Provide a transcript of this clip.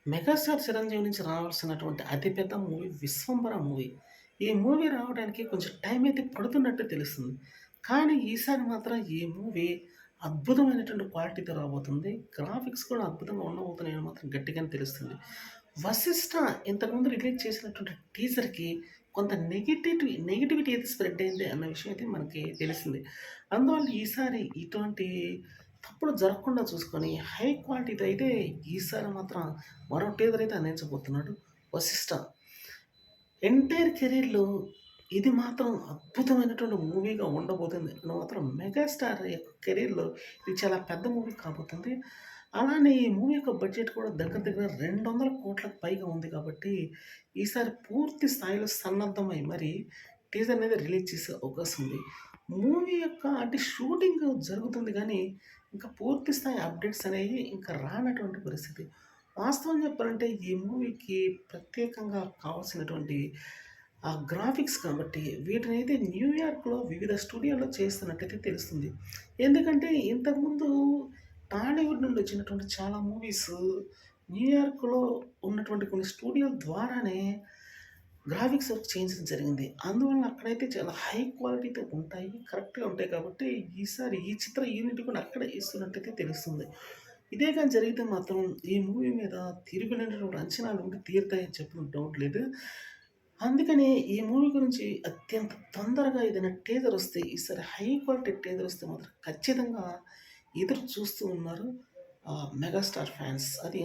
Megastar Chiranjeevi నుంచి రావాల్సినటువంటి అతిపెద్ద మూవీ 'విశ్వంబర' మూవీ. ఈ మూవీ రావడానికి కొంచెం టైం అయితే పడుతున్నట్టు తెలుస్తుంది. కానీ ఈసారి మాత్రం ఈ మూవీ అద్భుతమైనటువంటి క్వాలిటీతో రాబోతుంది. గ్రాఫిక్స్ కూడా అద్భుతంగా ఉండబోతున్నాయని మాత్రం గట్టిగానే తెలుస్తుంది. 'వశిష్ఠ' ఇంతకుముందు రిలీజ్ చేసినటువంటి టీజర్‌కి కొంత నెగటివిటీ అయితే స్ప్రెడ్ అయింది అన్న విషయం అయితే మనకి తెలిసింది. అందువల్ల ఈసారి ఇటువంటి తప్పులు జరగకుండా చూసుకొని హై క్వాలిటీతో అయితే ఈసారి మాత్రం మరో టీజర్ అయితే అందించబోతున్నాడు 'వశిష్ఠ'. ఎంటైర్ కెరీర్‌లో ఇది మాత్రం అద్భుతమైనటువంటి మూవీగా ఉండబోతుంది అని మాత్రం మెగాస్టార్ యొక్క కెరీర్‌లో ఇది చాలా పెద్ద మూవీ కాబోతుంది. అలానే ఈ మూవీ యొక్క బడ్జెట్ కూడా దగ్గర దగ్గర 200,00,00,000కి పైగా ఉంది కాబట్టి ఈసారి పూర్తి స్థాయిలో సన్నద్ధమై మరి టీజర్ అనేది రిలీజ్ చేసే అవకాశం ఉంది. మూవీ యొక్క అంటే షూటింగ్ జరుగుతుంది గానీ, ఇంకా పూర్తి స్థాయి అప్డేట్స్ అనేవి ఇంకా రానటువంటి పరిస్థితి. వాస్తవం చెప్పాలంటే ఈ మూవీకి ప్రత్యేకంగా కావాల్సినటువంటి గ్రాఫిక్స్ కాబట్టి వీటినైతే న్యూయార్క్‌లో వివిధ స్టూడియోలో చేస్తున్నట్టయితే తెలుస్తుంది. ఎందుకంటే ఇంతకుముందు టాలీవుడ్ నుండి వచ్చినటువంటి చాలా మూవీస్ న్యూయార్క్‌లో ఉన్నటువంటి కొన్ని స్టూడియోల ద్వారానే గ్రాఫిక్స్ వర్క్ చేయించడం జరిగింది. అందువల్ల అక్కడైతే చాలా హై క్వాలిటీతో ఉంటాయి. కరెక్ట్‌గా ఉంటాయి కాబట్టి ఈసారి ఈ చిత్ర యూనిట్ కూడా అక్కడే ఇస్తున్నట్టయితే తెలుస్తుంది. ఇదే గాని జరిగితే మాత్రం ఈ మూవీ మీద తిరుగులేనటువంటి అంచనాలు ఉండి తీరుతాయని చెప్పడం డౌట్ లేదు. అందుకని ఈ మూవీ గురించి అత్యంత తొందరగా ఏదైనా టీజర్ వస్తే ఈసారి హై క్వాలిటీ టీజర్ వస్తే మాత్రం ఖచ్చితంగా ఎదురు చూస్తూ ఉన్నారు మెగాస్టార్ ఫ్యాన్స్. అది